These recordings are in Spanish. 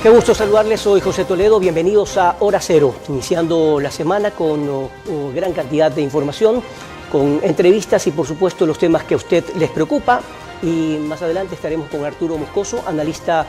Qué gusto saludarles, soy José Toledo, bienvenidos a Hora Cero, iniciando la semana con gran cantidad de información, con entrevistas y por supuesto los temas que a usted les preocupa. Y más adelante estaremos con Arturo Moscoso, analista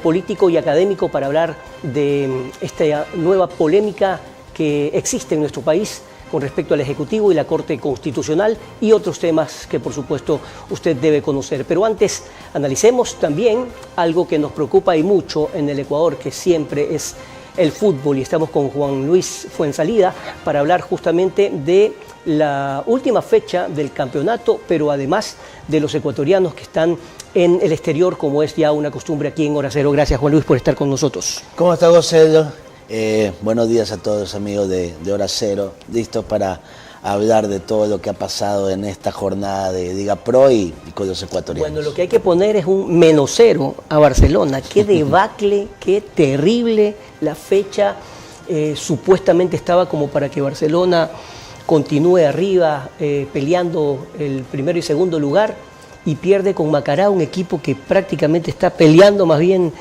político y académico, para hablar de esta nueva polémica que existe en nuestro país con respecto al Ejecutivo y la Corte Constitucional y otros temas que por supuesto usted debe conocer. Pero antes analicemos también algo que nos preocupa y mucho en el Ecuador, que siempre es el fútbol, y estamos con Juan Luis Fuenzalida para hablar justamente de la última fecha del campeonato, pero además de los ecuatorianos que están en el exterior, como es ya una costumbre aquí en Hora Cero. Gracias, Juan Luis, por estar con nosotros. ¿Cómo está, José? Buenos días a todos los amigos de Hora Cero, listos para hablar de todo lo que ha pasado en esta jornada de Liga Pro y con los ecuatorianos. Bueno, lo que hay que poner es un -0 a Barcelona. Qué debacle, qué terrible la fecha. Supuestamente estaba como para que Barcelona continúe arriba, peleando el primero y segundo lugar, y pierde con Macará, un equipo que prácticamente está peleando más bien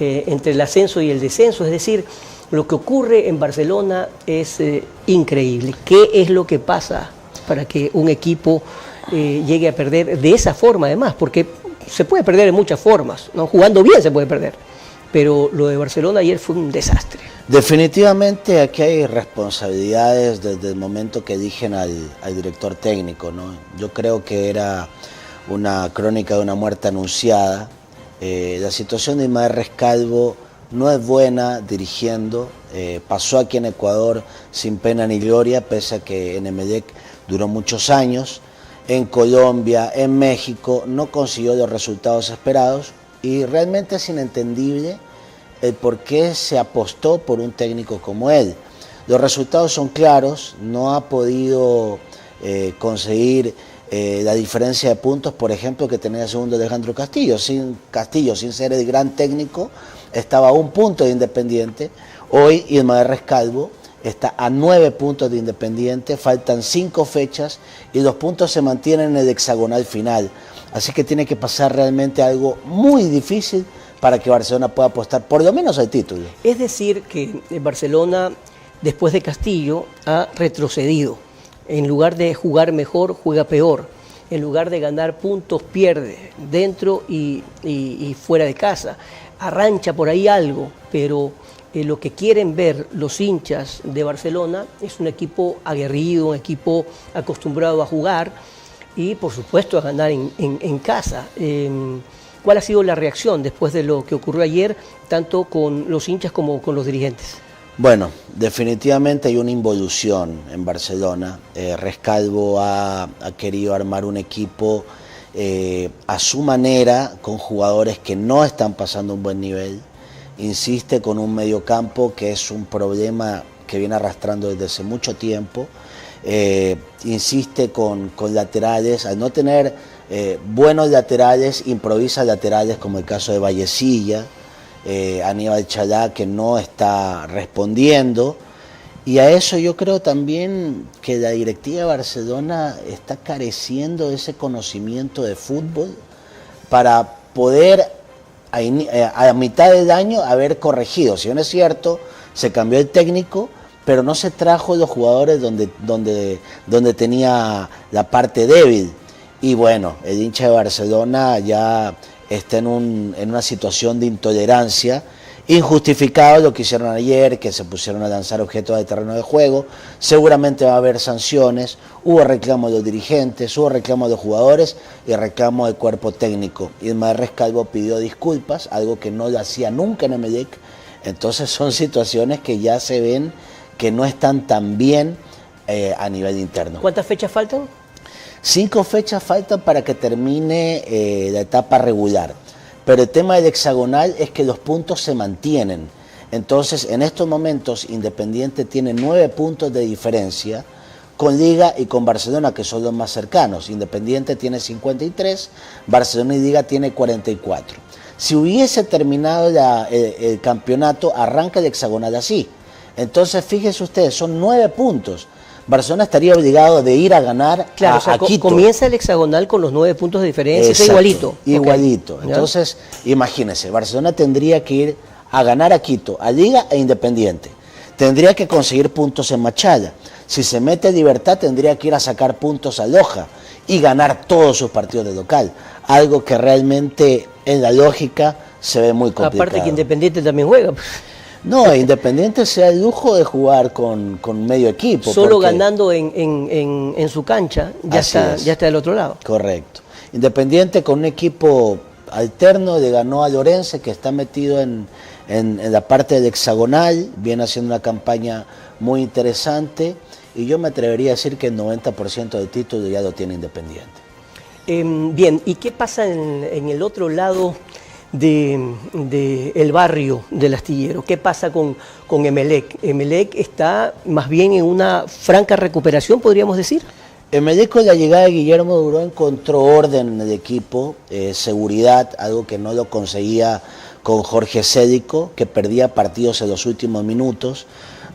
entre el ascenso y el descenso. Es decir, lo que ocurre en Barcelona es increíble. ¿Qué es lo que pasa para que un equipo llegue a perder de esa forma, además? Porque se puede perder en muchas formas, ¿no? Jugando bien se puede perder, pero lo de Barcelona ayer fue un desastre. Definitivamente aquí hay responsabilidades desde el momento que eligen al director técnico, ¿no? Yo creo que era una crónica de una muerte anunciada. La situación de Ismael Rescalvo no es buena dirigiendo. Pasó aquí en Ecuador sin pena ni gloria, pese a que en Emelec duró muchos años. En Colombia, en México, no consiguió los resultados esperados, y realmente es inentendible el por qué se apostó por un técnico como él. Los resultados son claros, no ha podido conseguir la diferencia de puntos, por ejemplo, que tenía segundo Alejandro Castillo. Sin ser el gran técnico, estaba a 1 punto de Independiente. Hoy Ismael Rescalvo está a 9 puntos de Independiente, faltan 5 fechas y los puntos se mantienen en el hexagonal final. Así que tiene que pasar realmente algo muy difícil para que Barcelona pueda apostar por lo menos al título. Es decir, que Barcelona, después de Castillo, ha retrocedido. En lugar de jugar mejor, juega peor. En lugar de ganar puntos, pierde dentro y fuera de casa. Arrancha por ahí algo, pero lo que quieren ver los hinchas de Barcelona es un equipo aguerrido, un equipo acostumbrado a jugar y por supuesto a ganar en casa. ¿Cuál ha sido la reacción después de lo que ocurrió ayer, tanto con los hinchas como con los dirigentes? Bueno, definitivamente hay una involución en Barcelona. Rescalvo ha querido armar un equipo a su manera, con jugadores que no están pasando un buen nivel. Insiste con un mediocampo que es un problema que viene arrastrando desde hace mucho tiempo. Insiste con laterales. Al no tener buenos laterales, improvisa laterales, como el caso de Vallecilla, Aníbal Chalá, que no está respondiendo. Y a eso yo creo también que la directiva de Barcelona está careciendo de ese conocimiento de fútbol para poder a mitad del año haber corregido. Si bien es cierto, se cambió el técnico, pero no se trajo los jugadores donde tenía la parte débil. Y bueno, el hincha de Barcelona ya está en una situación de intolerancia. Injustificado lo que hicieron ayer, que se pusieron a lanzar objetos de terreno de juego. Seguramente va a haber sanciones. Hubo reclamos de los dirigentes, hubo reclamos de los jugadores y reclamos del cuerpo técnico. Ismael Rescalvo pidió disculpas, algo que no lo hacía nunca en Emelec. Entonces son situaciones que ya se ven que no están tan bien a nivel interno. ¿Cuántas fechas faltan? 5 fechas faltan para que termine la etapa regular. Pero el tema del hexagonal es que los puntos se mantienen. Entonces, en estos momentos, Independiente tiene 9 puntos de diferencia con Liga y con Barcelona, que son los más cercanos. Independiente tiene 53, Barcelona y Liga tiene 44. Si hubiese terminado el campeonato, arranca el hexagonal así. Entonces, fíjense ustedes, son 9 puntos. Barcelona estaría obligado de ir a ganar a Quito. Comienza el hexagonal con los 9 puntos de diferencia, es igualito. Igualito. Okay. Entonces, imagínense, Barcelona tendría que ir a ganar a Quito, a Liga e Independiente. Tendría que conseguir puntos en Machala. Si se mete Libertad, tendría que ir a sacar puntos a Loja y ganar todos sus partidos de local. Algo que realmente en la lógica se ve muy complicado. Aparte que Independiente también juega. No, Independiente se da el lujo de jugar con medio equipo. Solo ganando en su cancha ya está del otro lado. Correcto. Independiente con un equipo alterno le ganó a Lorense, que está metido en la parte del hexagonal, viene haciendo una campaña muy interesante, y yo me atrevería a decir que el 90% del título ya lo tiene Independiente. Bien, ¿y qué pasa en el otro lado del barrio del Astillero? ¿Qué pasa con Emelec? Emelec está más bien en una franca recuperación, podríamos decir. Emelec, con la llegada de Guillermo Duró, encontró orden en el equipo, seguridad, algo que no lo conseguía con Jorge Cédico, que perdía partidos en los últimos minutos.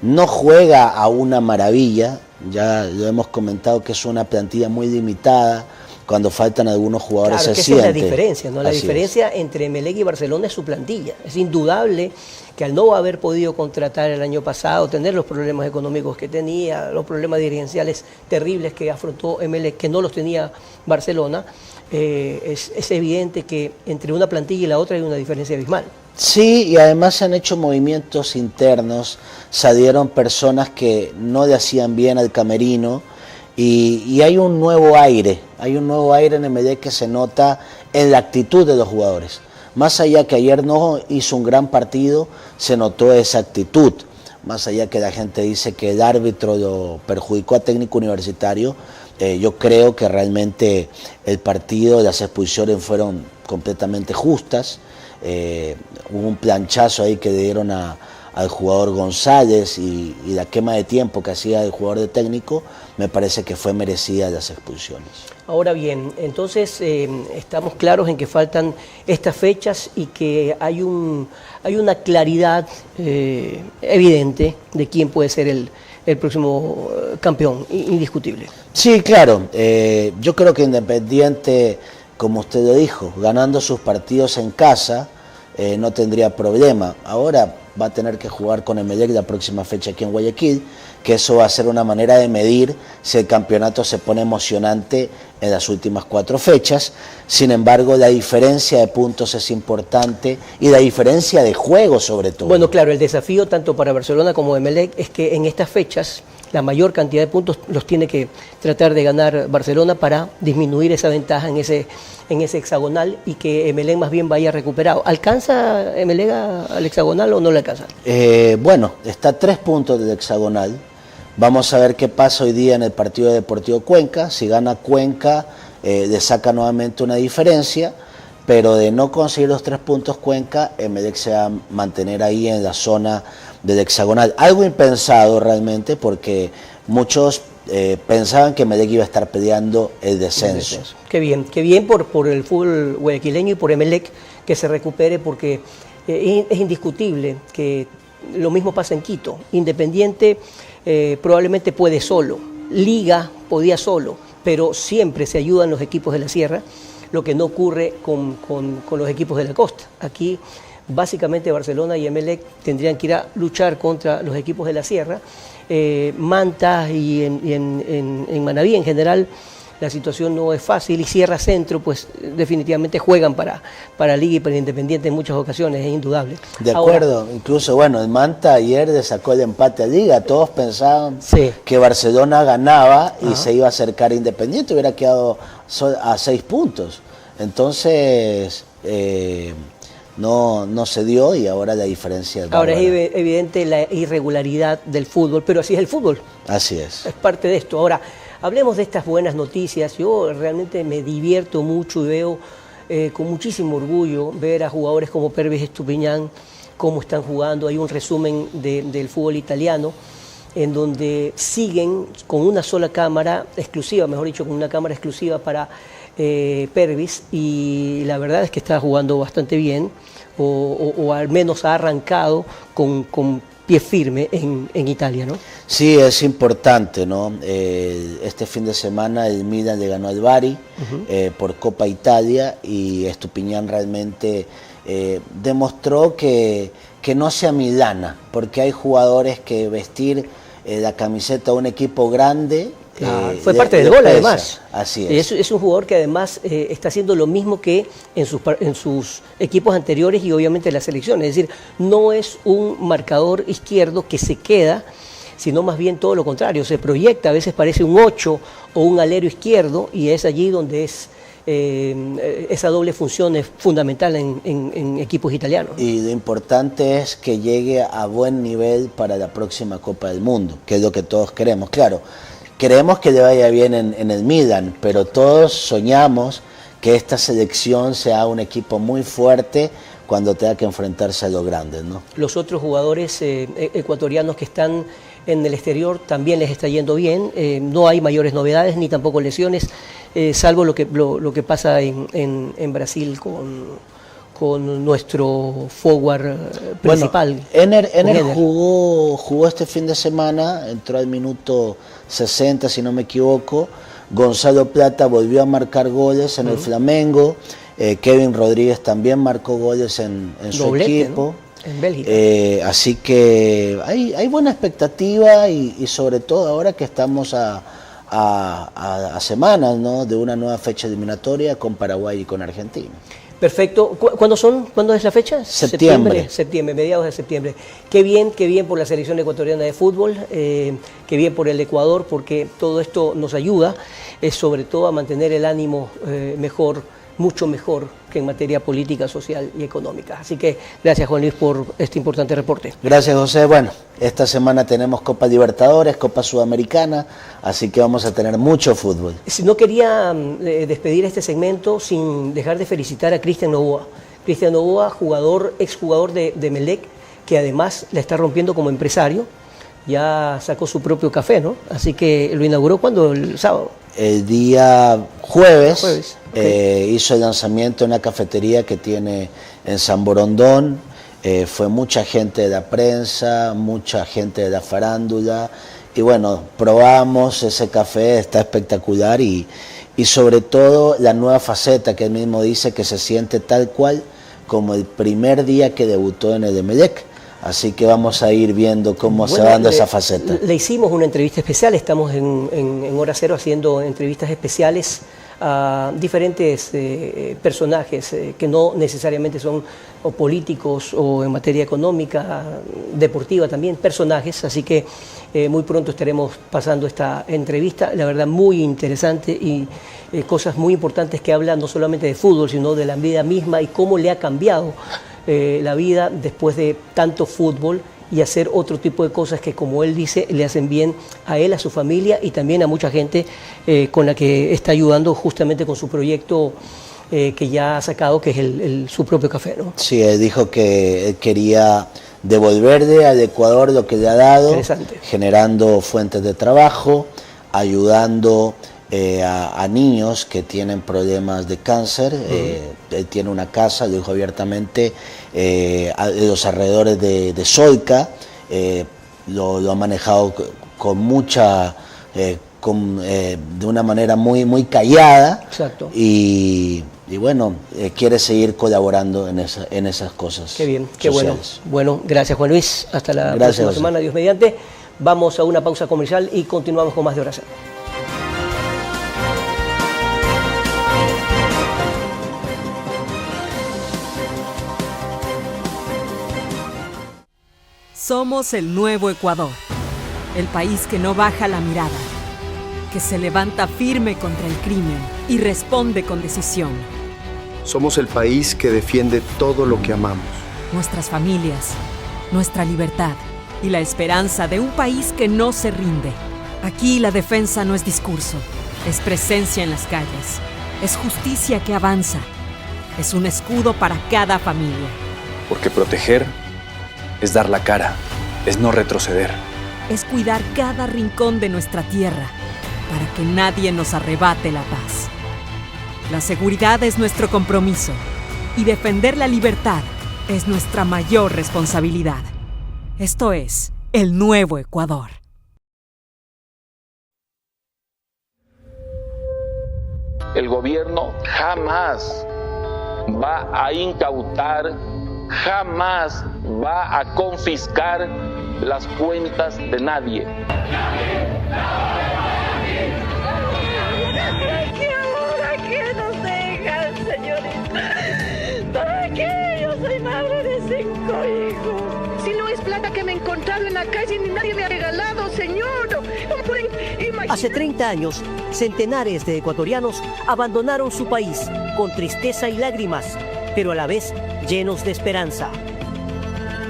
No juega a una maravilla, ya lo hemos comentado que es una plantilla muy limitada. Cuando faltan algunos jugadores, claro, se siente. Esa es la diferencia, ¿no? La Así diferencia entre Emelec y Barcelona es su plantilla. Es indudable que al no haber podido contratar el año pasado, tener los problemas económicos que tenía, los problemas dirigenciales terribles que afrontó Emelec, que no los tenía Barcelona, es evidente que entre una plantilla y la otra hay una diferencia abismal. Sí, y además se han hecho movimientos internos, salieron personas que no le hacían bien al camerino, y hay un nuevo aire en Emelec que se nota en la actitud de los jugadores. Más allá que ayer no hizo un gran partido, se notó esa actitud. Más allá que la gente dice que el árbitro lo perjudicó a Técnico Universitario, yo creo que realmente el partido, las expulsiones fueron completamente justas. Hubo un planchazo ahí que le dieron al jugador González, y la quema de tiempo que hacía el jugador de Técnico, me parece que fue merecida las expulsiones. Ahora bien, entonces estamos claros en que faltan estas fechas y que hay una claridad evidente de quién puede ser el próximo campeón, indiscutible. Sí, claro. Yo creo que Independiente, como usted lo dijo, ganando sus partidos en casa, no tendría problema. Ahora va a tener que jugar con Emelec la próxima fecha aquí en Guayaquil, que eso va a ser una manera de medir si el campeonato se pone emocionante en las últimas 4 fechas. Sin embargo, la diferencia de puntos es importante, y la diferencia de juego sobre todo. Bueno, claro, el desafío tanto para Barcelona como Emelec es que en estas fechas la mayor cantidad de puntos los tiene que tratar de ganar Barcelona para disminuir esa ventaja en ese hexagonal, y que Emelec más bien vaya recuperado. ¿Alcanza Emelec al hexagonal o no le alcanza? Bueno, está a 3 puntos del hexagonal. Vamos a ver qué pasa hoy día en el partido de Deportivo Cuenca. Si gana Cuenca, le saca nuevamente una diferencia, pero de no conseguir los 3 puntos Cuenca, Emelec se va a mantener ahí en la zona del hexagonal. Algo impensado realmente, porque muchos pensaban que Emelec iba a estar peleando el descenso. Qué bien por el fútbol guayaquileño y por Emelec, que se recupere, porque es indiscutible que lo mismo pasa en Quito. Independiente probablemente puede solo, Liga podía solo, pero siempre se ayudan los equipos de la sierra, lo que no ocurre con los equipos de la costa. Aquí básicamente Barcelona y Emelec tendrían que ir a luchar contra los equipos de la sierra. Manta y en Manaví en general la situación no es fácil, y Sierra Centro pues definitivamente juegan para Liga y para Independiente en muchas ocasiones, es indudable. De acuerdo, incluso bueno, el Manta ayer le sacó el empate a Liga, todos pensaban que Barcelona ganaba y se iba a acercar a Independiente, hubiera quedado a 6 puntos. Entonces no se dio, y ahora la diferencia es ahora es evidente la irregularidad del fútbol, pero así es el fútbol. Así es. Es parte de esto. Ahora, hablemos de estas buenas noticias. Yo realmente me divierto mucho y veo con muchísimo orgullo ver a jugadores como Pervis Estupiñán, cómo están jugando. Hay un resumen del fútbol italiano en donde siguen con una sola cámara exclusiva, mejor dicho, con una cámara exclusiva para Pervis, y la verdad es que está jugando bastante bien, o al menos ha arrancado con pie firme en Italia, ¿no? Sí, es importante, ¿no? Este fin de semana el Milan le ganó al Bari por Copa Italia, y Estupiñán realmente demostró que que no sea milana, porque hay jugadores que vestir la camiseta de un equipo grande... fue parte del gol, además. Así es. Es un jugador que además está haciendo lo mismo que en sus equipos anteriores y obviamente en la selección. Es decir, no es un marcador izquierdo que se queda, sino más bien todo lo contrario. Se proyecta, a veces parece un 8 o un alero izquierdo, y es allí donde esa doble función es fundamental en equipos italianos. Y lo importante es que llegue a buen nivel para la próxima Copa del Mundo, que es lo que todos queremos. Claro, queremos que le vaya bien en el Milan, pero todos soñamos que esta selección sea un equipo muy fuerte cuando tenga que enfrentarse a los grandes, ¿no? Los otros jugadores ecuatorianos que están en el exterior también les está yendo bien, no hay mayores novedades ni tampoco lesiones, salvo lo que pasa en Brasil con nuestro forward principal. Bueno, Ener jugó este fin de semana, entró al minuto 60 si no me equivoco. Gonzalo Plata volvió a marcar goles en el Flamengo, Kevin Rodríguez también marcó goles en su doblete, equipo, ¿no? En Bélgica. así que hay buena expectativa y sobre todo ahora que estamos a semanas, ¿no?, de una nueva fecha eliminatoria con Paraguay y con Argentina. Perfecto. ¿Cuándo es la fecha? Septiembre, mediados de septiembre. Qué bien por la selección ecuatoriana de fútbol, qué bien por el Ecuador, porque todo esto nos ayuda, sobre todo a mantener el ánimo mejor, mucho mejor que en materia política, social y económica. Así que gracias, Juan Luis, por este importante reporte. Gracias, José. Bueno, esta semana tenemos Copa Libertadores, Copa Sudamericana, así que vamos a tener mucho fútbol. No quería despedir este segmento sin dejar de felicitar a Cristian Novoa. Cristian Novoa, exjugador de Emelec, que además la está rompiendo como empresario. Ya sacó su propio café, ¿no? Así que lo inauguró, ¿cuándo? El sábado. El día jueves. Okay. Hizo el lanzamiento en una cafetería que tiene en San Borondón. Fue mucha gente de la prensa, mucha gente de la farándula, y bueno, probamos ese café, está espectacular, y sobre todo la nueva faceta que él mismo dice que se siente tal cual como el primer día que debutó en el Emelec. Así que vamos a ir viendo cómo se va dando esa faceta. Le hicimos una entrevista especial, estamos en Hora Cero haciendo entrevistas especiales a diferentes personajes que no necesariamente son o políticos o en materia económica, deportiva también, personajes, así que muy pronto estaremos pasando esta entrevista, la verdad muy interesante y cosas muy importantes que hablan no solamente de fútbol, sino de la vida misma y cómo le ha cambiado la vida después de tanto fútbol y hacer otro tipo de cosas que, como él dice, le hacen bien a él, a su familia y también a mucha gente con la que está ayudando justamente con su proyecto que ya ha sacado, que es su propio café, ¿no? Sí, él dijo que él quería devolverle al Ecuador lo que le ha dado, generando fuentes de trabajo, ayudando a niños que tienen problemas de cáncer. Él tiene una casa, lo dijo abiertamente, a los alrededores de Solca, lo ha manejado con mucha, de una manera muy callada. Exacto. Y bueno, quiere seguir colaborando en esas cosas. Qué bien, qué sociales. Bueno, gracias, Juan Luis, hasta la próxima semana, Dios mediante. Vamos a una pausa comercial y continuamos con más de Hora Cero. Somos el nuevo Ecuador, el país que no baja la mirada, que se levanta firme contra el crimen y responde con decisión. Somos el país que defiende todo lo que amamos. Nuestras familias, nuestra libertad y la esperanza de un país que no se rinde. Aquí la defensa no es discurso, es presencia en las calles, es justicia que avanza, es un escudo para cada familia. Porque proteger es dar la cara, es no retroceder. Es cuidar cada rincón de nuestra tierra para que nadie nos arrebate la paz. La seguridad es nuestro compromiso y defender la libertad es nuestra mayor responsabilidad. Esto es el nuevo Ecuador. El gobierno jamás va a incautar, jamás va a confiscar las cuentas de nadie. ¿Qué ahora que nos dejan, señorita? ¿Para qué? Yo soy madre de 5 hijos. Si no es plata que me he encontrado en la calle ni nadie me ha regalado, señor. Hace 30 años, centenares de ecuatorianos abandonaron su país con tristeza y lágrimas, pero a la vez llenos de esperanza.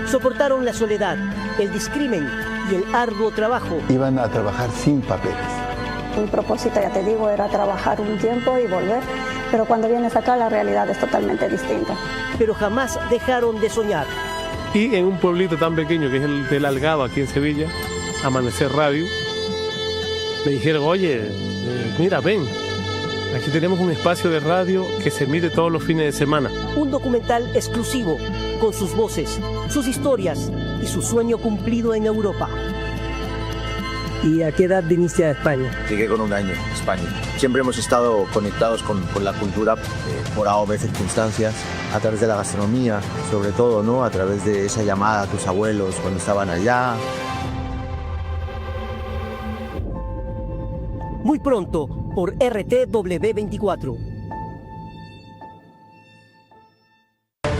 Soportaron la soledad, el discrimen y el arduo trabajo. Iban a trabajar sin papeles. Mi propósito, ya te digo, era trabajar un tiempo y volver, pero cuando vienes acá la realidad es totalmente distinta. Pero jamás dejaron de soñar. Y en un pueblito tan pequeño que es el del Algado, aquí en Sevilla, Amanecer Radio, me dijeron, oye, mira, ven, aquí tenemos un espacio de radio que se emite todos los fines de semana. Un documental exclusivo, con sus voces, sus historias y su sueño cumplido en Europa. ¿Y a qué edad viniste a España? Llegué con 1 año a España. Siempre hemos estado conectados con la cultura por A o B circunstancias, a través de la gastronomía, sobre todo, ¿no? A través de esa llamada a tus abuelos cuando estaban allá. Muy pronto, por RTW24.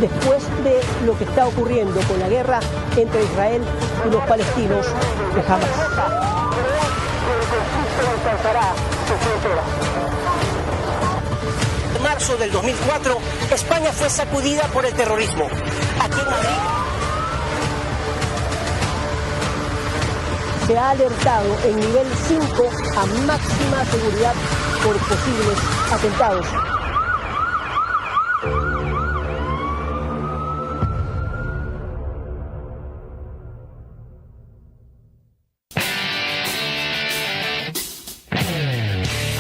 Después de lo que está ocurriendo con la guerra entre Israel y los palestinos de Hamas. En marzo del 2004, España fue sacudida por el terrorismo. Aquí en Madrid se ha alertado en nivel 5 a máxima seguridad por posibles atentados.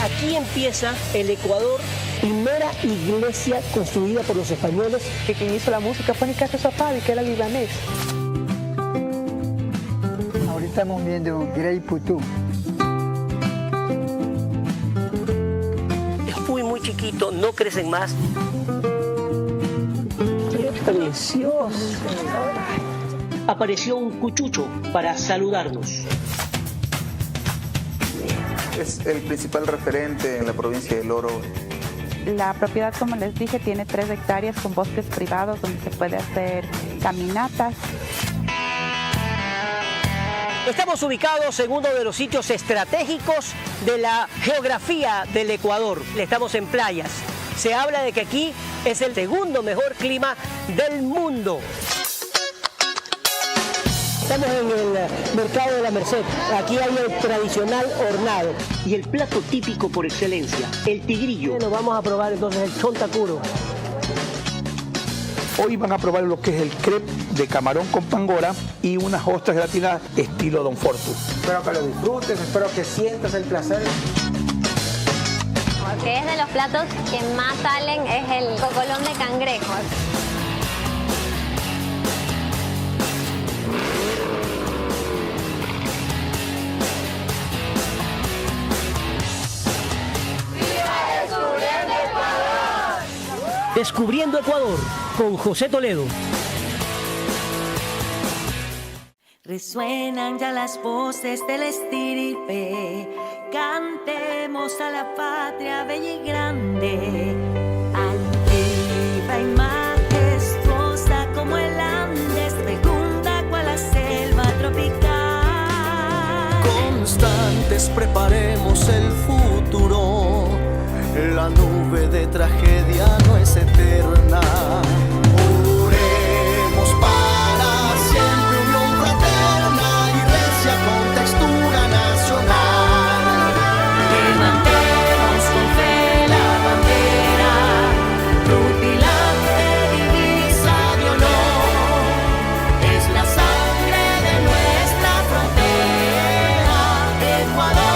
Aquí empieza el Ecuador, primera iglesia construida por los españoles. Que quien hizo la música fue Nicasio Safadi, que era libanés. Ahorita estamos viendo Grey Putú. Es muy chiquito, no crecen más. ¡Qué precioso! Apareció un cuchucho para saludarnos. Es el principal referente en la provincia del Oro. La propiedad, como les dije, tiene 3 hectáreas con bosques privados donde se puede hacer caminatas. Estamos ubicados en uno de los sitios estratégicos de la geografía del Ecuador. Estamos en playas. Se habla de que aquí es el segundo mejor clima del mundo. Estamos en el mercado de la Merced. Aquí hay el tradicional hornado y el plato típico por excelencia, el tigrillo. Bueno, vamos a probar entonces el chontacuro. Hoy van a probar lo que es el crepe de camarón con pangora y unas ostras gratinadas estilo Don Fortu. Espero que lo disfrutes, espero que sientas el placer. Porque es de los platos que más salen es el cocolón de cangrejo. Descubriendo Ecuador con José Toledo. Resuenan ya las voces del estirpe, cantemos a la patria bella y grande, altiva y majestuosa como el Andes, fecunda cual la selva tropical. Constantes preparemos el futuro, la nube de tragedia no es eterna. Oremos para siempre unión fraterna y recia con textura nacional. Levantemos con fe la bandera, rutilante divisa de honor. Es la sangre de nuestra frontera, Ecuador.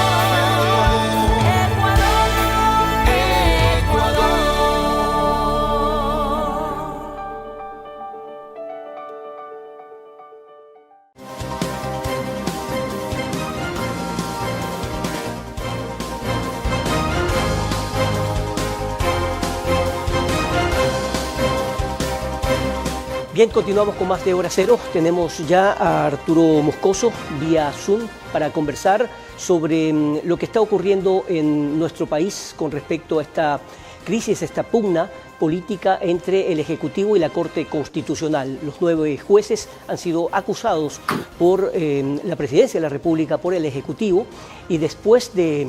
Bien, continuamos con más de Hora Cero. Tenemos ya a Arturo Moscoso vía Zoom para conversar sobre lo que está ocurriendo en nuestro país con respecto a esta crisis, esta pugna política entre el Ejecutivo y la Corte Constitucional. Los 9 jueces han sido acusados por la Presidencia de la República, por el Ejecutivo, y después de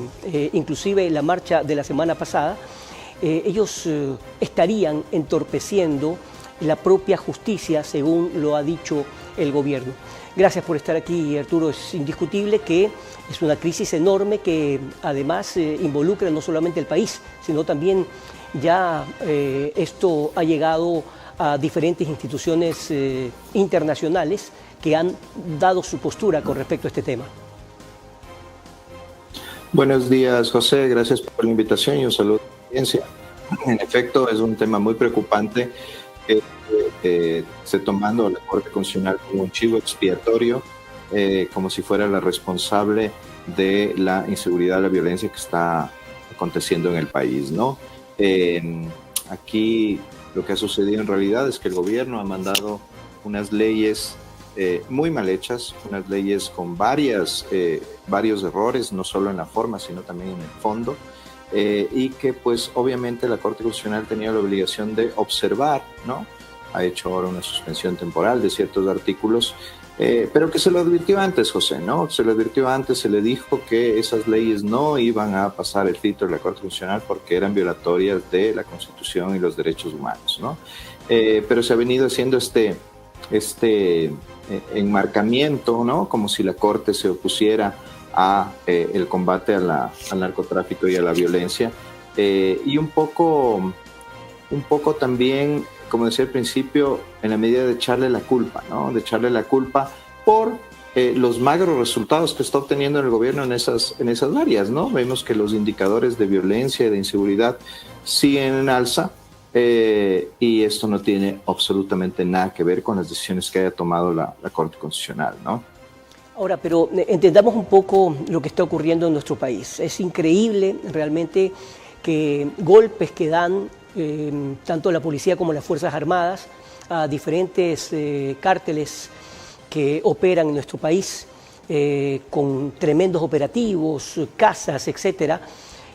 inclusive la marcha de la semana pasada, ellos estarían entorpeciendo la propia justicia, según lo ha dicho el gobierno. Gracias por estar aquí, Arturo. Es indiscutible que es una crisis enorme que además involucra no solamente el país, sino también ya esto ha llegado a diferentes instituciones internacionales que han dado su postura con respecto a este tema. Buenos días, José. Gracias por la invitación y un saludo a la audiencia. En efecto, es un tema muy preocupante que se tomando la Corte Constitucional como un chivo expiatorio, como si fuera la responsable de la inseguridad, la violencia que está aconteciendo en el país, ¿no? Aquí lo que ha sucedido en realidad es que el gobierno ha mandado unas leyes muy mal hechas, unas leyes con varios errores, no solo en la forma, sino también en el fondo, y que pues obviamente la Corte Constitucional tenía la obligación de observar, ¿no? Ha hecho ahora una suspensión temporal de ciertos artículos, pero que se lo advirtió antes, José, ¿no? Se lo advirtió antes, se le dijo que esas leyes no iban a pasar el filtro de la Corte Constitucional porque eran violatorias de la Constitución y los derechos humanos, ¿no? Pero se ha venido haciendo este enmarcamiento, ¿no? Como si la Corte se opusiera a el combate al narcotráfico y a la violencia, y un poco también, como decía al principio, en la medida de echarle la culpa, ¿no? De echarle la culpa por los magros resultados que está obteniendo el gobierno en esas áreas, ¿no? Vemos que los indicadores de violencia y de inseguridad siguen en alza, y esto no tiene absolutamente nada que ver con las decisiones que haya tomado la Corte Constitucional, ¿no? Ahora, pero entendamos un poco lo que está ocurriendo en nuestro país. Es increíble realmente que golpes que dan tanto la policía como las Fuerzas Armadas a diferentes cárteles que operan en nuestro país con tremendos operativos, casas, etcétera,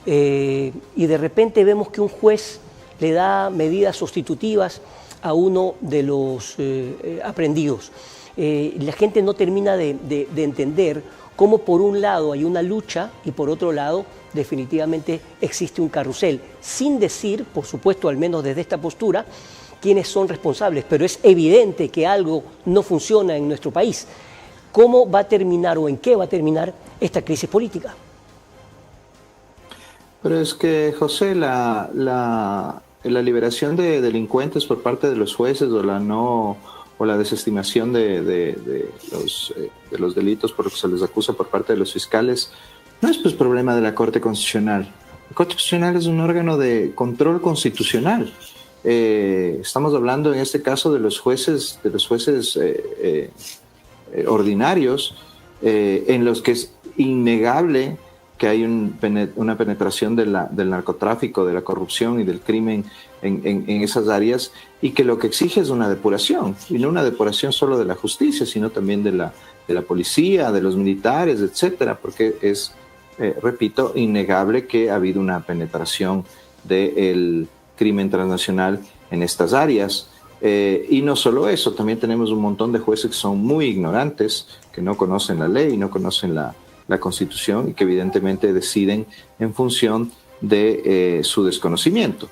y de repente vemos que un juez le da medidas sustitutivas a uno de los aprehendidos. La gente no termina de entender cómo por un lado hay una lucha y por otro lado definitivamente existe un carrusel, sin decir, por supuesto, al menos desde esta postura, quiénes son responsables, pero es evidente que algo no funciona en nuestro país. ¿Cómo va a terminar o en qué va a terminar esta crisis política? Pero es que, José, la liberación de delincuentes por parte de los jueces o la desestimación de los delitos por los que se les acusa por parte de los fiscales no es pues problema de la Corte Constitucional. La Corte Constitucional es un órgano de control constitucional. Estamos hablando en este caso de los jueces ordinarios, en los que es innegable que hay una penetración del narcotráfico, de la corrupción y del crimen en esas áreas, y que lo que exige es una depuración, y no una depuración solo de la justicia, sino también de la policía, de los militares, etcétera, porque es, repito, innegable que ha habido una penetración del crimen transnacional en estas áreas. Y no solo eso, también tenemos un montón de jueces que son muy ignorantes, que no conocen la ley, no conocen la Constitución, y que evidentemente deciden en función de su desconocimiento.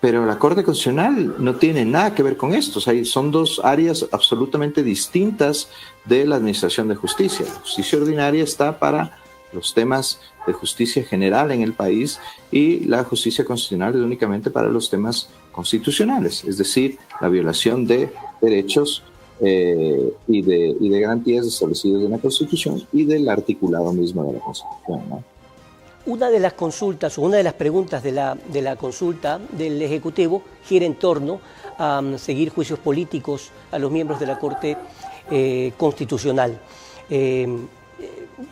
Pero la Corte Constitucional no tiene nada que ver con esto. O sea, son dos áreas absolutamente distintas de la administración de justicia. La justicia ordinaria está para los temas de justicia general en el país, y la justicia constitucional es únicamente para los temas constitucionales, es decir, la violación de derechos y de garantías establecidas en la Constitución y del articulado mismo de la Constitución, ¿no? Una de las consultas o una de las preguntas de la consulta del Ejecutivo gira en torno a seguir juicios políticos a los miembros de la Corte Constitucional.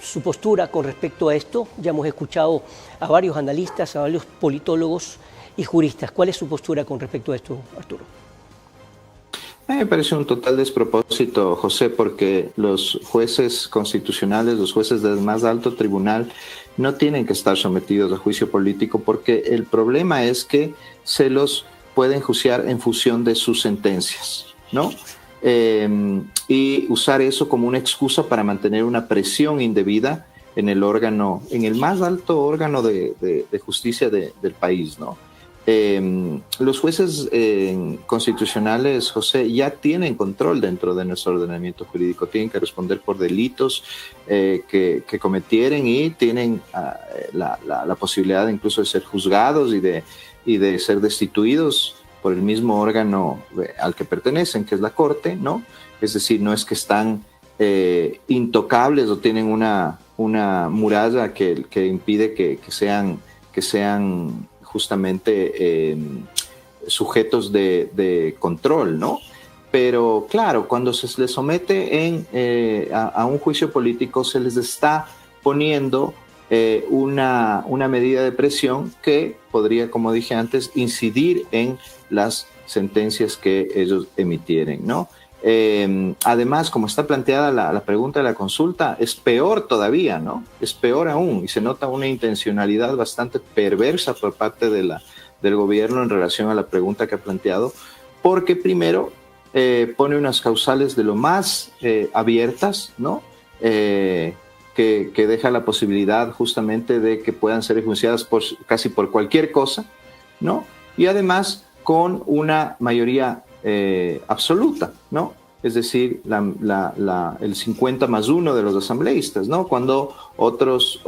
Su postura con respecto a esto, ya hemos escuchado a varios analistas, a varios politólogos y juristas. ¿Cuál es su postura con respecto a esto, Arturo? A mí me parece un total despropósito, José, porque los jueces constitucionales, los jueces del más alto tribunal, no tienen que estar sometidos a juicio político, porque el problema es que se los pueden enjuiciar en función de sus sentencias, ¿no? Y usar eso como una excusa para mantener una presión indebida en el órgano, en el más alto órgano de justicia del país, ¿no? Los jueces constitucionales, José, ya tienen control dentro de nuestro ordenamiento jurídico, tienen que responder por delitos que cometieren y tienen la posibilidad incluso de ser juzgados y de ser destituidos por el mismo órgano al que pertenecen, que es la Corte, ¿no? Es decir, no es que están intocables o tienen una muralla que impide que sean justamente sujetos de control, ¿no? Pero claro, cuando se les somete a un juicio político, se les está poniendo una medida de presión que podría, como dije antes, incidir en las sentencias que ellos emitieren, ¿no? Además, como está planteada la pregunta de la consulta, es peor todavía, ¿no? Es peor aún, y se nota una intencionalidad bastante perversa por parte del gobierno en relación a la pregunta que ha planteado, porque primero pone unas causales de lo más abiertas, ¿no? Que deja la posibilidad justamente de que puedan ser enjuiciadas casi por cualquier cosa, ¿no? Y además con una mayoría absoluta, ¿no? Es decir, el 50+1 de los asambleístas, ¿no? Cuando otros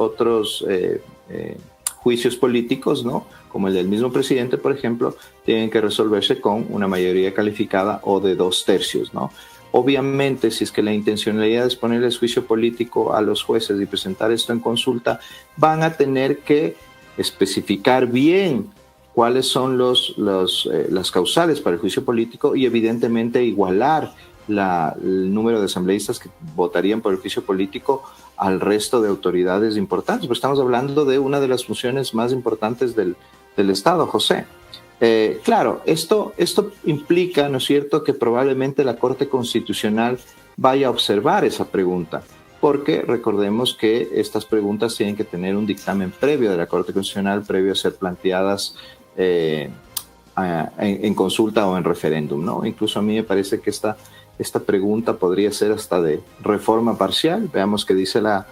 juicios políticos, ¿no? Como el del mismo presidente, por ejemplo, tienen que resolverse con una mayoría calificada o de 2/3, ¿no? Obviamente, si es que la intencionalidad es ponerles juicio político a los jueces y presentar esto en consulta, van a tener que especificar bien cuáles son las causales para el juicio político y evidentemente igualar el número de asambleístas que votarían por el juicio político al resto de autoridades importantes. Pues estamos hablando de una de las funciones más importantes del Estado, José. Claro, esto implica, ¿no es cierto?, que probablemente la Corte Constitucional vaya a observar esa pregunta, porque recordemos que estas preguntas tienen que tener un dictamen previo de la Corte Constitucional, previo a ser planteadas en consulta o en referéndum, ¿no? Incluso a mí me parece que esta pregunta podría ser hasta de reforma parcial, veamos qué dice la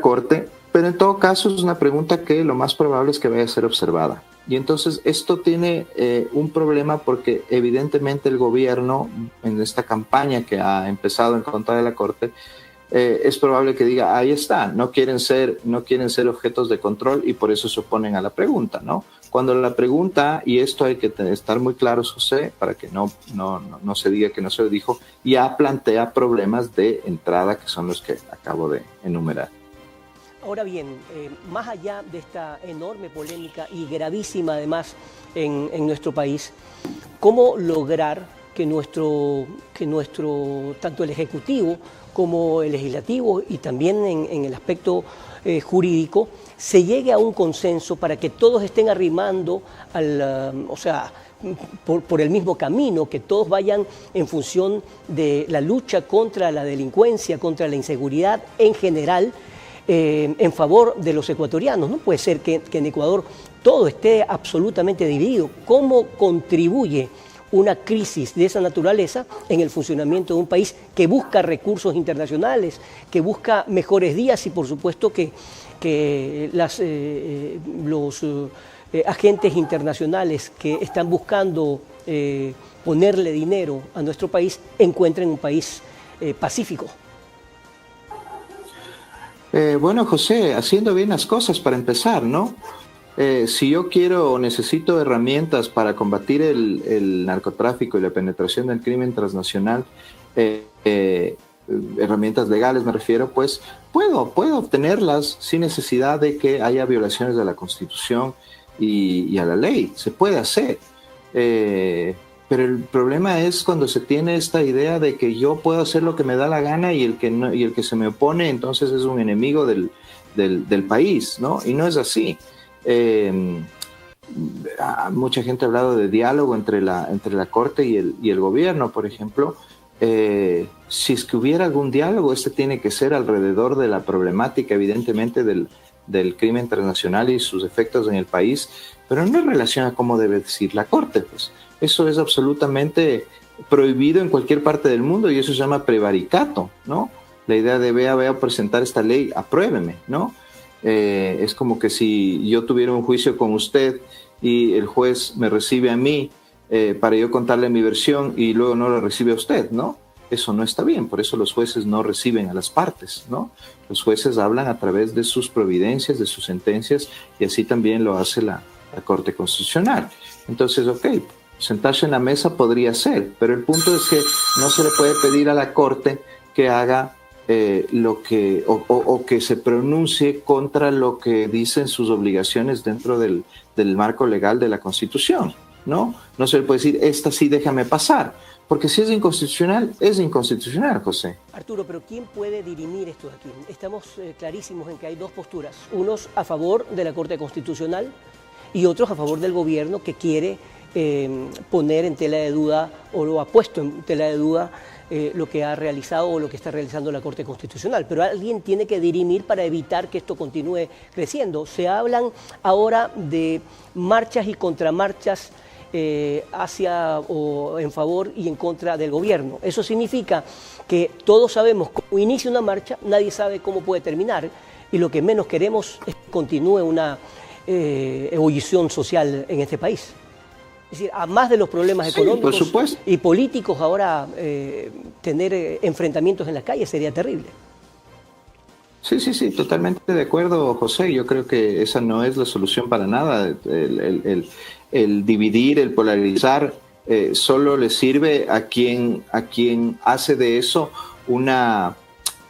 Corte, pero en todo caso es una pregunta que lo más probable es que vaya a ser observada. Y entonces esto tiene un problema porque evidentemente el gobierno en esta campaña que ha empezado en contra de la Corte es probable que diga, ahí está, no quieren ser objetos de control y por eso se oponen a la pregunta, ¿no? Cuando la pregunta, y esto hay que estar muy claros, José, para que no se diga que no se lo dijo, ya plantea problemas de entrada que son los que acabo de enumerar. Ahora bien, más allá de esta enorme polémica y gravísima además en nuestro país, ¿cómo lograr que tanto el Ejecutivo como el Legislativo y también en el aspecto jurídico se llegue a un consenso para que todos estén arrimando por el mismo camino, que todos vayan en función de la lucha contra la delincuencia, contra la inseguridad en general, en favor de los ecuatorianos? No puede ser que en Ecuador todo esté absolutamente dividido. ¿Cómo contribuye una crisis de esa naturaleza en el funcionamiento de un país que busca recursos internacionales, que busca mejores días y por supuesto que los agentes internacionales que están buscando ponerle dinero a nuestro país encuentren un país pacífico? Bueno, José, haciendo bien las cosas para empezar, ¿no? Si yo quiero o necesito herramientas para combatir el narcotráfico y la penetración del crimen transnacional, herramientas legales me refiero, pues puedo obtenerlas sin necesidad de que haya violaciones de la Constitución y a la ley. Se puede hacer. Pero el problema es cuando se tiene esta idea de que yo puedo hacer lo que me da la gana y el que se me opone entonces es un enemigo del país, ¿no? Y no es así. mucha gente ha hablado de diálogo entre la Corte y el gobierno, por ejemplo. Si es que hubiera algún diálogo, tiene que ser alrededor de la problemática, evidentemente, del crimen transnacional y sus efectos en el país, pero no en relación a cómo debe decir la Corte. Pues eso es absolutamente prohibido en cualquier parte del mundo y eso se llama prevaricato, ¿no? La idea de vea a presentar esta ley, apruébeme, ¿no? Es como que si yo tuviera un juicio con usted y el juez me recibe a mí para yo contarle mi versión y luego no lo recibe a usted, ¿no? Eso no está bien, por eso los jueces no reciben a las partes, ¿no? Los jueces hablan a través de sus providencias, de sus sentencias, y así también lo hace la Corte Constitucional. Entonces, ok, sentarse en la mesa podría ser, pero el punto es que no se le puede pedir a la Corte que haga lo que, o que se pronuncie contra lo que dicen sus obligaciones dentro del marco legal de la Constitución, ¿no? No se le puede decir, esta sí déjame pasar, porque si es inconstitucional, José. Arturo, pero ¿quién puede dirimir esto aquí? Estamos clarísimos en que hay dos posturas, unos a favor de la Corte Constitucional y otros a favor del gobierno que quiere poner en tela de duda, o lo ha puesto en tela de duda, lo que ha realizado o lo que está realizando la Corte Constitucional. Pero alguien tiene que dirimir para evitar que esto continúe creciendo. Se hablan ahora de marchas y contramarchas hacia o en favor y en contra del gobierno. Eso significa que todos sabemos cómo inicia una marcha, nadie sabe cómo puede terminar, y lo que menos queremos es que continúe una ebullición social en este país. Es decir, a más de los problemas económicos y políticos, ahora tener enfrentamientos en las calles sería terrible. Sí, totalmente de acuerdo, José. Yo creo que esa no es la solución para nada. El dividir, el polarizar, solo le sirve a quien hace de eso una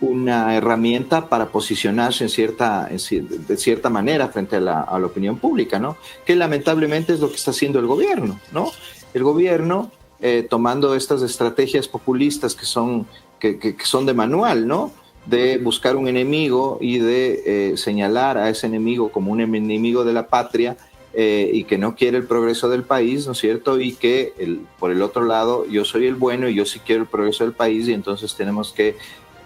herramienta para posicionarse de cierta manera frente a la opinión pública, ¿no? Que lamentablemente es lo que está haciendo el gobierno, ¿no? El gobierno, tomando estas estrategias populistas que son de manual, ¿no? De buscar un enemigo y de señalar a ese enemigo como un enemigo de la patria, y que no quiere el progreso del país, ¿no es cierto? Y que por el otro lado, yo soy el bueno y yo sí quiero el progreso del país y entonces tenemos que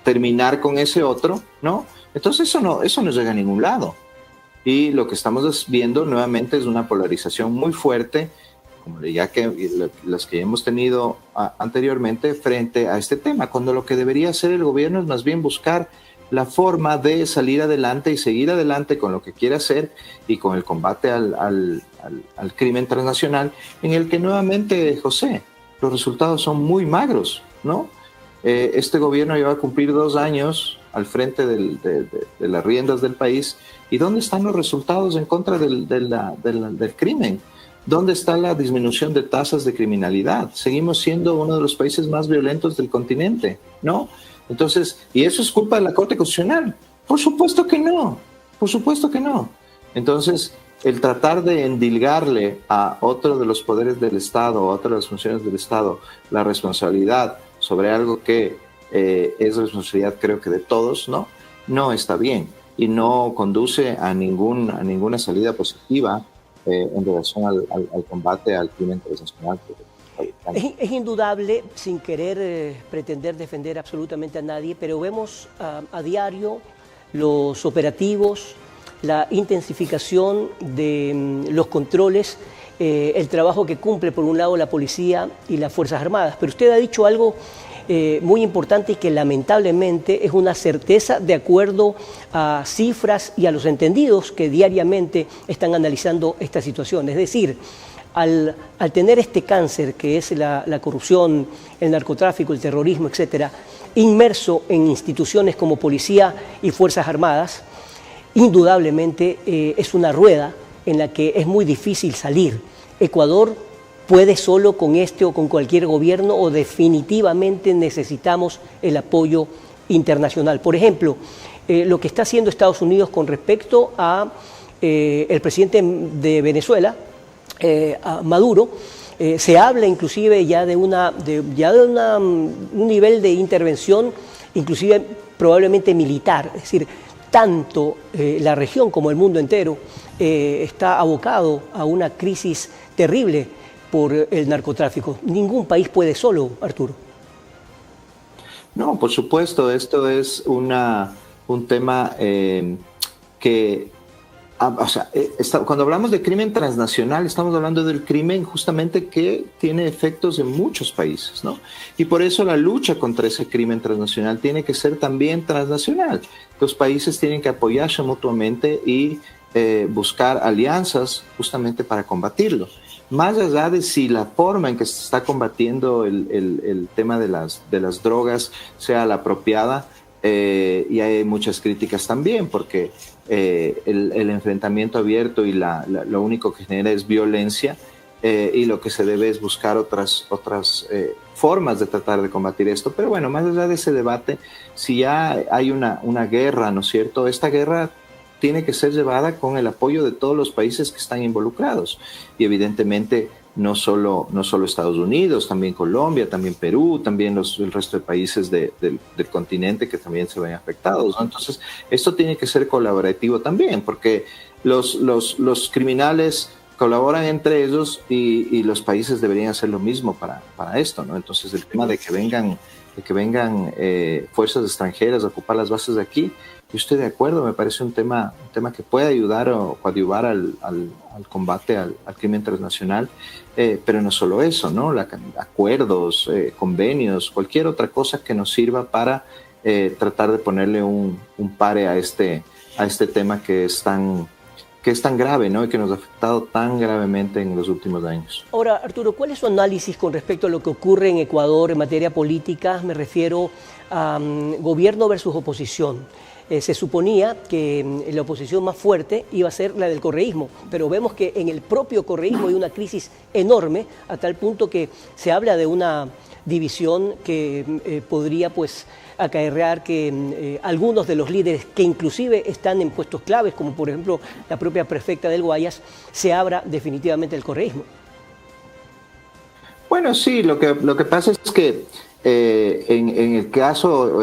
terminar con ese otro, ¿no? Entonces eso no llega a ningún lado. Y lo que estamos viendo nuevamente es una polarización muy fuerte, como ya que las que hemos tenido anteriormente frente a este tema, cuando lo que debería hacer el gobierno es más bien buscar la forma de salir adelante y seguir adelante con lo que quiere hacer y con el combate al crimen transnacional, en el que nuevamente, José, los resultados son muy magros, ¿no? Este gobierno ya va a cumplir 2 años al frente de las riendas del país. ¿Y dónde están los resultados en contra del crimen? ¿Dónde está la disminución de tasas de criminalidad? Seguimos siendo uno de los países más violentos del continente, ¿no? Entonces, ¿y eso es culpa de la Corte Constitucional? Por supuesto que no, por supuesto que no. Entonces, el tratar de endilgarle a otro de los poderes del Estado, a otras de las funciones del Estado, la responsabilidad sobre algo que es responsabilidad, creo que de todos, no está bien y no conduce a ninguna salida positiva en relación al combate al crimen transnacional. Es indudable, sin querer pretender defender absolutamente a nadie, pero vemos a diario los operativos, la intensificación de los controles, el trabajo que cumple por un lado la policía y las Fuerzas Armadas. Pero usted ha dicho algo muy importante y que lamentablemente es una certeza de acuerdo a cifras y a los entendidos que diariamente están analizando esta situación. Es decir, al tener este cáncer que es la corrupción, el narcotráfico, el terrorismo, etcétera, inmerso en instituciones como policía y Fuerzas Armadas, indudablemente es una rueda en la que es muy difícil salir. Ecuador puede solo con este o con cualquier gobierno, o definitivamente necesitamos el apoyo internacional. Por ejemplo, lo que está haciendo Estados Unidos con respecto a el presidente de Venezuela, a Maduro, se habla inclusive ya de un nivel de intervención, inclusive probablemente militar. Es decir, tanto la región como el mundo entero está abocado a una crisis terrible por el narcotráfico. Ningún país puede solo, Arturo. No, por supuesto, esto es un tema que, cuando hablamos de crimen transnacional, estamos hablando del crimen justamente que tiene efectos en muchos países, ¿no? Y por eso la lucha contra ese crimen transnacional tiene que ser también transnacional. Los países tienen que apoyarse mutuamente y buscar alianzas justamente para combatirlo. Más allá de si la forma en que se está combatiendo el tema de las drogas sea la apropiada, y hay muchas críticas también, porque el enfrentamiento abierto y lo único que genera es violencia, y lo que se debe es buscar otras formas de tratar de combatir esto. Pero bueno, más allá de ese debate, si ya hay una guerra, ¿no es cierto? Esta guerra tiene que ser llevada con el apoyo de todos los países que están involucrados, y evidentemente no solo Estados Unidos, también Colombia, también Perú, también el resto de países del continente que también se ven afectados, ¿no? Entonces, esto tiene que ser colaborativo también, porque los criminales colaboran entre ellos y los países deberían hacer lo mismo para esto, ¿no? Entonces, el tema de que vengan fuerzas extranjeras a ocupar las bases de aquí, yo estoy de acuerdo, me parece un tema que puede ayudar o coadyuvar al combate al crimen transnacional, pero no solo eso, ¿no? Acuerdos, convenios, cualquier otra cosa que nos sirva para tratar de ponerle un pare a este tema que es tan grave, ¿no? Y que nos ha afectado tan gravemente en los últimos años. Ahora, Arturo, ¿cuál es su análisis con respecto a lo que ocurre en Ecuador en materia política? Me refiero a gobierno versus oposición. Se suponía que la oposición más fuerte iba a ser la del correísmo, pero vemos que en el propio correísmo hay una crisis enorme, a tal punto que se habla de una división que podría pues acarrear que algunos de los líderes que inclusive están en puestos claves, como por ejemplo la propia prefecta del Guayas, se abra definitivamente el correísmo. Bueno, sí, lo que pasa es que en el caso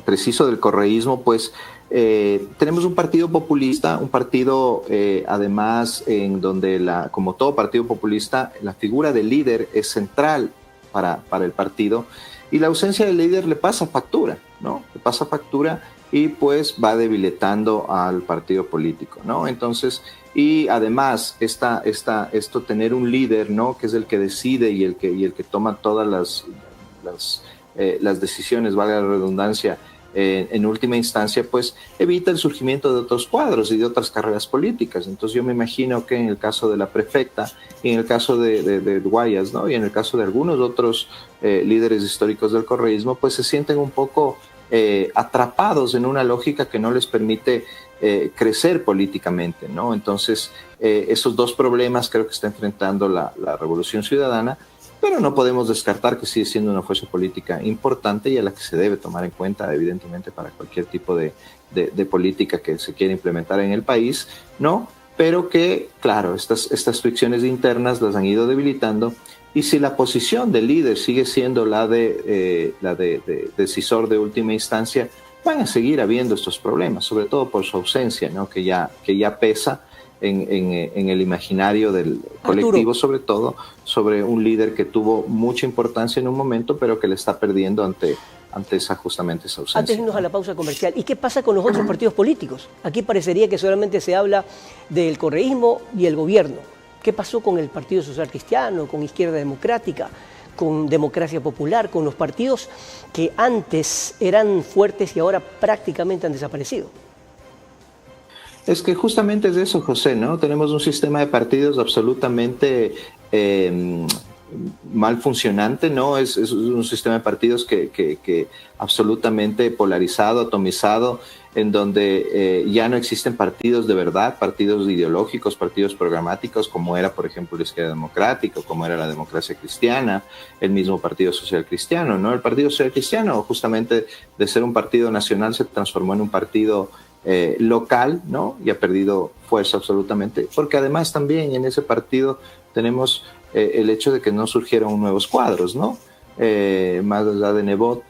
preciso del correísmo, pues tenemos un partido populista, un partido además en donde, como todo partido populista, la figura del líder es central para el partido, y la ausencia del líder le pasa factura, ¿no? Le pasa factura y pues va debilitando al partido político, ¿no? Entonces, y además esto tener un líder, ¿no? Que es el que decide y el que toma todas las decisiones, valga la redundancia, en última instancia, pues evita el surgimiento de otros cuadros y de otras carreras políticas. Entonces yo me imagino que en el caso de la prefecta, y en el caso de Guayas, ¿no? Y en el caso de algunos otros líderes históricos del correísmo, pues se sienten un poco atrapados en una lógica que no les permite crecer políticamente, ¿no? Entonces esos dos problemas creo que está enfrentando la Revolución Ciudadana, pero no podemos descartar que sigue siendo una fuerza política importante y a la que se debe tomar en cuenta, evidentemente, para cualquier tipo de política que se quiera implementar en el país, ¿no? Pero que, claro, estas fricciones internas las han ido debilitando, y si la posición del líder sigue siendo la de decisor de última instancia, van a seguir habiendo estos problemas, sobre todo por su ausencia, ¿no? Que ya pesa en el imaginario del colectivo, Arturo, sobre todo sobre un líder que tuvo mucha importancia en un momento, pero que le está perdiendo ante justamente esa ausencia. Antes de irnos a la pausa comercial, ¿y qué pasa con los otros partidos políticos? Aquí parecería que solamente se habla del correísmo y el gobierno. ¿Qué pasó con el Partido Social Cristiano, con Izquierda Democrática, con Democracia Popular, con los partidos que antes eran fuertes y ahora prácticamente han desaparecido? Es que justamente es eso, José, ¿no? Tenemos un sistema de partidos absolutamente mal funcionante, ¿no? Es un sistema de partidos que absolutamente polarizado, atomizado, en donde ya no existen partidos de verdad, partidos ideológicos, partidos programáticos, como era, por ejemplo, la Izquierda Democrática, como era la Democracia Cristiana, el mismo Partido Social Cristiano, ¿no? El Partido Social Cristiano, justamente de ser un partido nacional, se transformó en un partido local, ¿no? Y ha perdido fuerza absolutamente, porque además también en ese partido tenemos el hecho de que no surgieron nuevos cuadros, ¿no? Más allá de Nebot,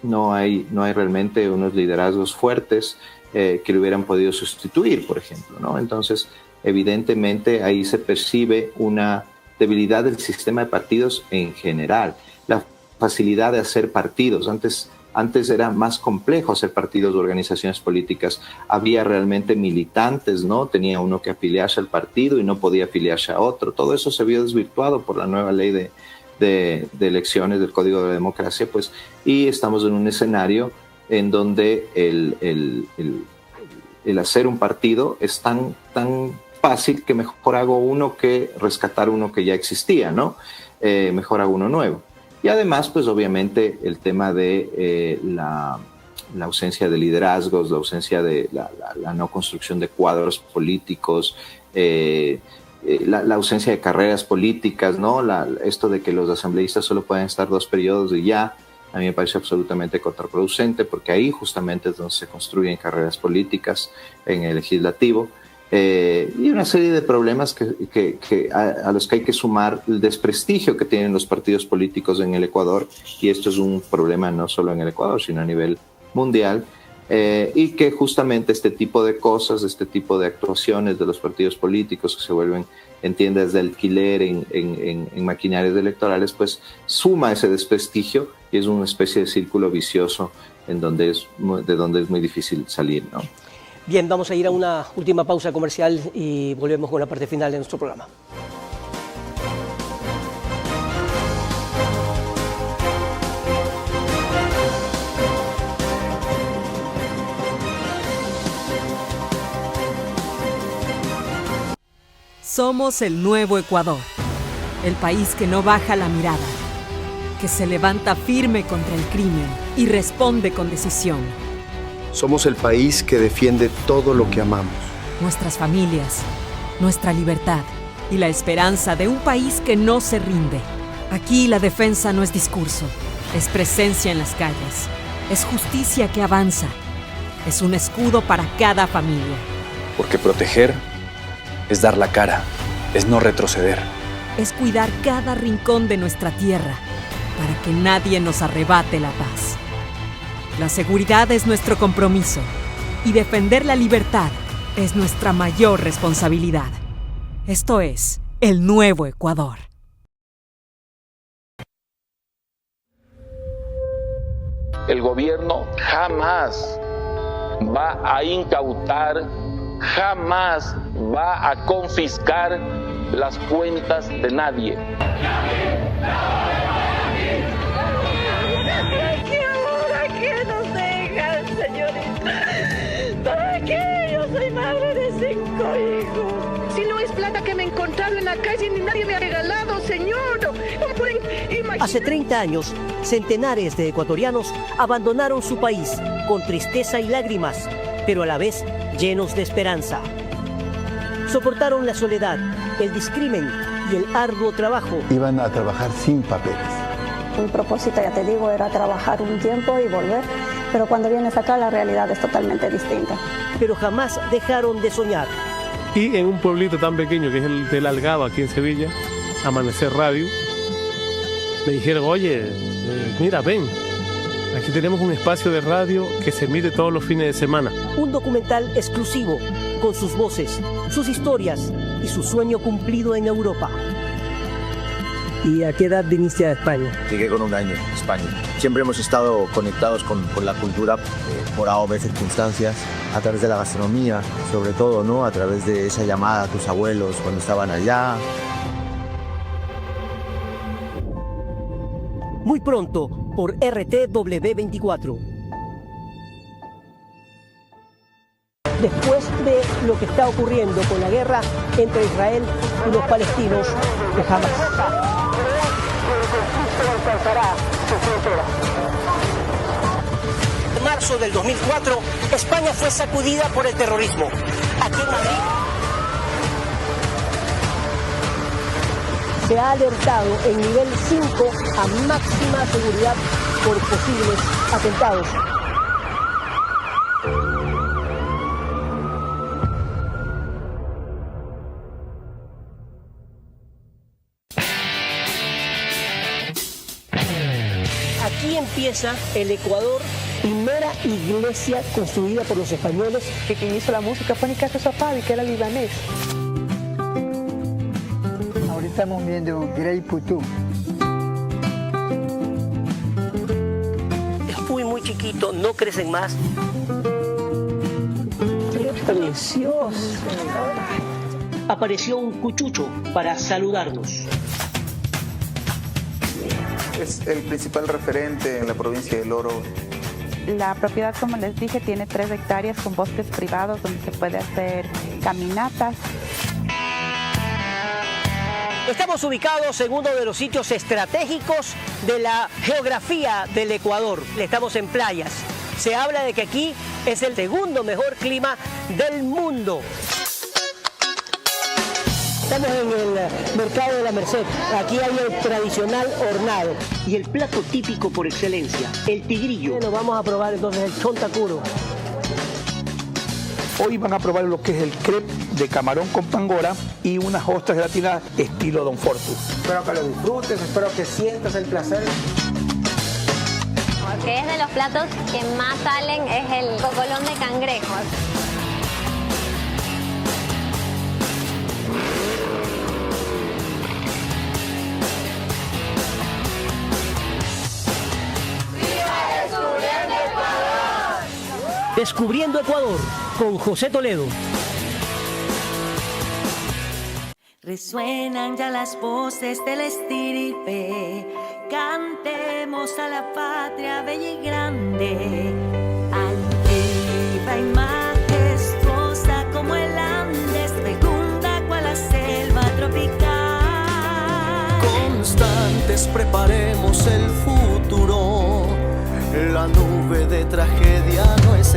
no hay realmente unos liderazgos fuertes que lo hubieran podido sustituir, por ejemplo, ¿no? Entonces, evidentemente ahí se percibe una debilidad del sistema de partidos en general. La facilidad de hacer partidos. Antes era más complejo hacer partidos o organizaciones políticas. Había realmente militantes, ¿no? Tenía uno que afiliarse al partido y no podía afiliarse a otro. Todo eso se vio desvirtuado por la nueva ley de elecciones del Código de la Democracia, pues, y estamos en un escenario en donde el hacer un partido es tan fácil que mejor hago uno que rescatar uno que ya existía, ¿no? Mejor hago uno nuevo. Y además, pues obviamente el tema de la ausencia de liderazgos, la ausencia de la no construcción de cuadros políticos, la ausencia de carreras políticas, ¿no? Esto de que los asambleístas solo pueden estar 2 periodos y ya, a mí me parece absolutamente contraproducente, porque ahí justamente es donde se construyen carreras políticas en el legislativo. Y una serie de problemas a los que hay que sumar el desprestigio que tienen los partidos políticos en el Ecuador, y esto es un problema no solo en el Ecuador, sino a nivel mundial, y que justamente este tipo de cosas, este tipo de actuaciones de los partidos políticos que se vuelven en tiendas de alquiler, en maquinarias electorales, pues suma ese desprestigio y es una especie de círculo vicioso de donde es muy difícil salir, ¿no? Bien, vamos a ir a una última pausa comercial y volvemos con la parte final de nuestro programa. Somos el nuevo Ecuador, el país que no baja la mirada, que se levanta firme contra el crimen y responde con decisión. Somos el país que defiende todo lo que amamos. Nuestras familias, nuestra libertad y la esperanza de un país que no se rinde. Aquí la defensa no es discurso, es presencia en las calles, es justicia que avanza, es un escudo para cada familia. Porque proteger es dar la cara, es no retroceder. Es cuidar cada rincón de nuestra tierra para que nadie nos arrebate la paz. La seguridad es nuestro compromiso y defender la libertad es nuestra mayor responsabilidad. Esto es el nuevo Ecuador. El gobierno jamás va a incautar, jamás va a confiscar las cuentas de nadie. ¿Qué nos dejan, señorita? ¿Para qué? Yo soy madre de 5 hijos. Si no es plata que me he encontrado en la calle ni nadie me ha regalado, señor. No pueden imaginar. Hace 30 años, centenares de ecuatorianos abandonaron su país con tristeza y lágrimas, pero a la vez llenos de esperanza. Soportaron la soledad, el discrimen y el arduo trabajo. Iban a trabajar sin papeles. Mi propósito, ya te digo, era trabajar un tiempo y volver, pero cuando vienes acá la realidad es totalmente distinta. Pero jamás dejaron de soñar. Y en un pueblito tan pequeño que es el del Algado, aquí en Sevilla, Amanecer Radio, me dijeron, oye, mira, ven, aquí tenemos un espacio de radio que se emite todos los fines de semana. Un documental exclusivo, con sus voces, sus historias y su sueño cumplido en Europa. ¿Y a qué edad viniste a España? Llegué con 1 año a España. Siempre hemos estado conectados con la cultura por A o B circunstancias, a través de la gastronomía, sobre todo, ¿no? A través de esa llamada a tus abuelos cuando estaban allá. Muy pronto, por RTW24. Después de lo que está ocurriendo con la guerra entre Israel y los palestinos de Hamas. En marzo del 2004, España fue sacudida por el terrorismo. Aquí en Madrid se ha alertado en nivel 5 a máxima seguridad por posibles atentados. Aquí empieza empieza el Ecuador, primera iglesia construida por los españoles. Que quien hizo la música fue Nicasio Safadi, que era libanés. Ahorita estamos viendo Grey Putum. Es muy chiquito, no crecen más. ¡Qué precioso! Apareció un cuchucho para saludarnos. Es el principal referente en la provincia del Oro. La propiedad, como les dije, tiene 3 hectáreas con bosques privados donde se puede hacer caminatas. Estamos ubicados en uno de los sitios estratégicos de la geografía del Ecuador. Estamos en playas. Se habla de que aquí es el segundo mejor clima del mundo. Estamos en el mercado de la Merced. Aquí hay el tradicional hornado y el plato típico por excelencia, el tigrillo. Bueno, vamos a probar entonces el chontacuro. Hoy van a probar lo que es el crepe de camarón con pangora y unas ostras gratinadas estilo Don Fortus. Espero que lo disfrutes, espero que sientas el placer. Porque es de los platos que más salen es el cocolón de cangrejos. Descubriendo Ecuador con José Toledo. Resuenan ya las voces del estirpe, cantemos a la patria bella y grande, altiva y majestuosa como el Andes, fecunda cual la selva tropical. Constantes preparemos el futuro, la nube de tragedia no es